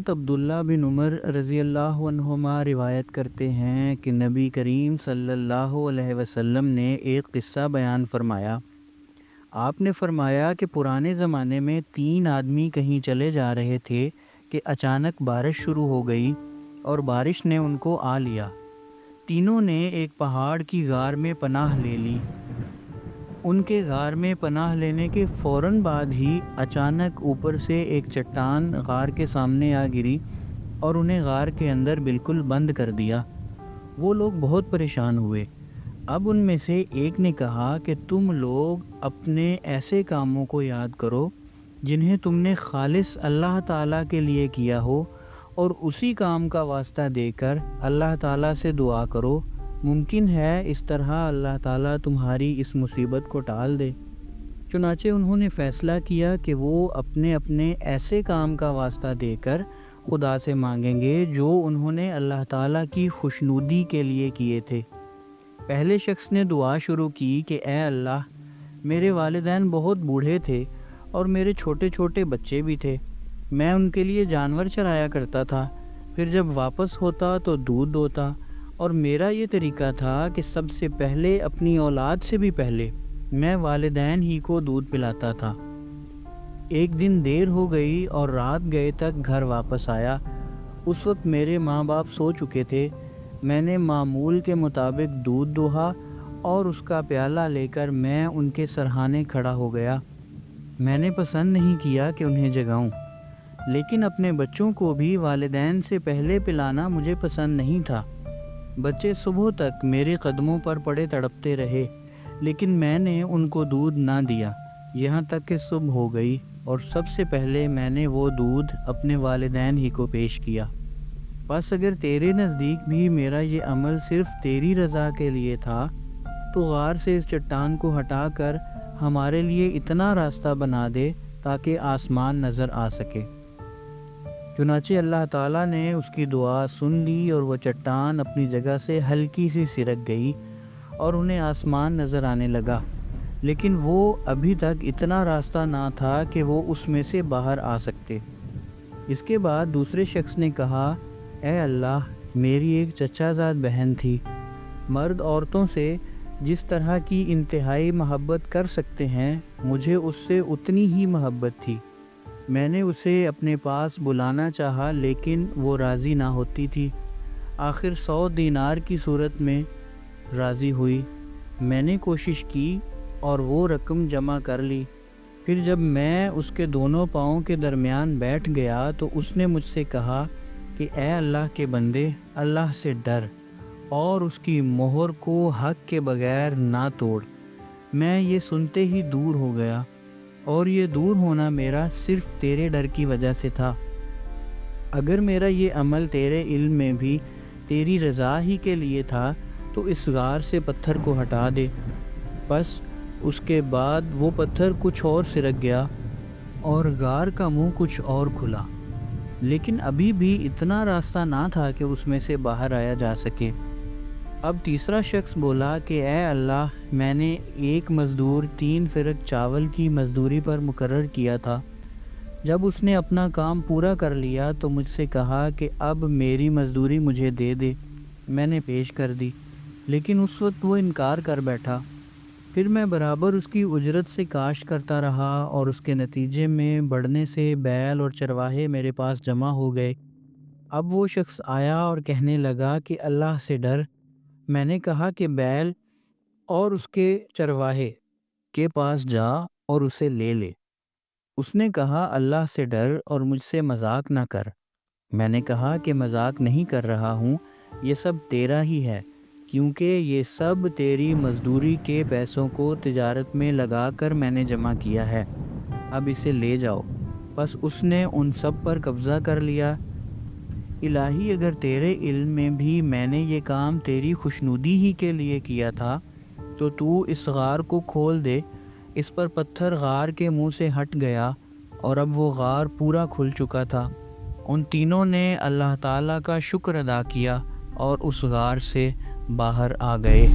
حضرت عبداللہ بن عمر رضی اللہ عنہما روایت کرتے ہیں کہ نبی کریم صلی اللہ علیہ وسلم نے ایک قصہ بیان فرمایا۔ آپ نے فرمایا کہ پرانے زمانے میں 3 آدمی کہیں چلے جا رہے تھے کہ اچانک بارش شروع ہو گئی اور بارش نے ان کو آ لیا۔ تینوں نے ایک پہاڑ کی غار میں پناہ لے لی۔ ان کے غار میں پناہ لینے کے فوراً بعد ہی اچانک اوپر سے ایک چٹان غار کے سامنے آ گری اور انہیں غار کے اندر بالکل بند کر دیا۔ وہ لوگ بہت پریشان ہوئے۔ اب ان میں سے ایک نے کہا کہ تم لوگ اپنے ایسے کاموں کو یاد کرو جنہیں تم نے خالص اللہ تعالیٰ کے لیے کیا ہو، اور اسی کام کا واسطہ دے کر اللہ تعالیٰ سے دعا کرو، ممکن ہے اس طرح اللہ تعالیٰ تمہاری اس مصیبت کو ٹال دے۔ چنانچہ انہوں نے فیصلہ کیا کہ وہ اپنے اپنے ایسے کام کا واسطہ دے کر خدا سے مانگیں گے جو انہوں نے اللہ تعالیٰ کی خوشنودی کے لیے کیے تھے۔ پہلے شخص نے دعا شروع کی کہ اے اللہ، میرے والدین بہت بوڑھے تھے اور میرے چھوٹے چھوٹے بچے بھی تھے۔ میں ان کے لیے جانور چرایا کرتا تھا، پھر جب واپس ہوتا تو دودھ دوتا، اور میرا یہ طریقہ تھا کہ سب سے پہلے اپنی اولاد سے بھی پہلے میں والدین ہی کو دودھ پلاتا تھا۔ ایک دن دیر ہو گئی اور رات گئے تک گھر واپس آیا۔ اس وقت میرے ماں باپ سو چکے تھے۔ میں نے معمول کے مطابق دودھ دوہا اور اس کا پیالہ لے کر میں ان کے سرہانے کھڑا ہو گیا۔ میں نے پسند نہیں کیا کہ انہیں جگاؤں، لیکن اپنے بچوں کو بھی والدین سے پہلے پلانا مجھے پسند نہیں تھا۔ بچے صبح تک میرے قدموں پر پڑے تڑپتے رہے، لیکن میں نے ان کو دودھ نہ دیا، یہاں تک کہ صبح ہو گئی اور سب سے پہلے میں نے وہ دودھ اپنے والدین ہی کو پیش کیا۔ بس اگر تیرے نزدیک بھی میرا یہ عمل صرف تیری رضا کے لیے تھا تو غار سے اس چٹان کو ہٹا کر ہمارے لیے اتنا راستہ بنا دے تاکہ آسمان نظر آ سکے۔ چنانچہ اللہ تعالیٰ نے اس کی دعا سن لی اور وہ چٹان اپنی جگہ سے ہلکی سی سرک گئی اور انہیں آسمان نظر آنے لگا، لیکن وہ ابھی تک اتنا راستہ نہ تھا کہ وہ اس میں سے باہر آ سکتے۔ اس کے بعد دوسرے شخص نے کہا، اے اللہ، میری ایک چچا زاد بہن تھی۔ مرد عورتوں سے جس طرح کی انتہائی محبت کر سکتے ہیں، مجھے اس سے اتنی ہی محبت تھی۔ میں نے اسے اپنے پاس بلانا چاہا لیکن وہ راضی نہ ہوتی تھی۔ آخر 100 دینار کی صورت میں راضی ہوئی۔ میں نے کوشش کی اور وہ رقم جمع کر لی۔ پھر جب میں اس کے دونوں پاؤں کے درمیان بیٹھ گیا تو اس نے مجھ سے کہا کہ اے اللہ کے بندے، اللہ سے ڈر اور اس کی مہر کو حق کے بغیر نہ توڑ۔ میں یہ سنتے ہی دور ہو گیا، اور یہ دور ہونا میرا صرف تیرے ڈر کی وجہ سے تھا۔ اگر میرا یہ عمل تیرے علم میں بھی تیری رضا ہی کے لیے تھا تو اس غار سے پتھر کو ہٹا دے۔ بس اس کے بعد وہ پتھر کچھ اور سرک گیا اور غار کا منہ کچھ اور کھلا، لیکن ابھی بھی اتنا راستہ نہ تھا کہ اس میں سے باہر آیا جا سکے۔ اب تیسرا شخص بولا کہ اے اللہ، میں نے ایک مزدور 3 فرق چاول کی مزدوری پر مقرر کیا تھا۔ جب اس نے اپنا کام پورا کر لیا تو مجھ سے کہا کہ اب میری مزدوری مجھے دے دے۔ میں نے پیش کر دی، لیکن اس وقت وہ انکار کر بیٹھا۔ پھر میں برابر اس کی اجرت سے کاشت کرتا رہا اور اس کے نتیجے میں بڑھنے سے بیل اور چرواہے میرے پاس جمع ہو گئے۔ اب وہ شخص آیا اور کہنے لگا کہ اللہ سے ڈر۔ میں نے کہا کہ بیل اور اس کے چرواہے کے پاس جا اور اسے لے لے۔ اس نے کہا اللہ سے ڈر اور مجھ سے مذاق نہ کر۔ میں نے کہا کہ مذاق نہیں کر رہا ہوں، یہ سب تیرا ہی ہے، کیونکہ یہ سب تیری مزدوری کے پیسوں کو تجارت میں لگا کر میں نے جمع کیا ہے، اب اسے لے جاؤ۔ بس اس نے ان سب پر قبضہ کر لیا۔ الہی، اگر تیرے علم میں بھی میں نے یہ کام تیری خوشنودی ہی کے لیے کیا تھا تو تو اس غار کو کھول دے۔ اس پر پتھر غار کے منہ سے ہٹ گیا اور اب وہ غار پورا کھل چکا تھا۔ ان تینوں نے اللہ تعالیٰ کا شکر ادا کیا اور اس غار سے باہر آ گئے۔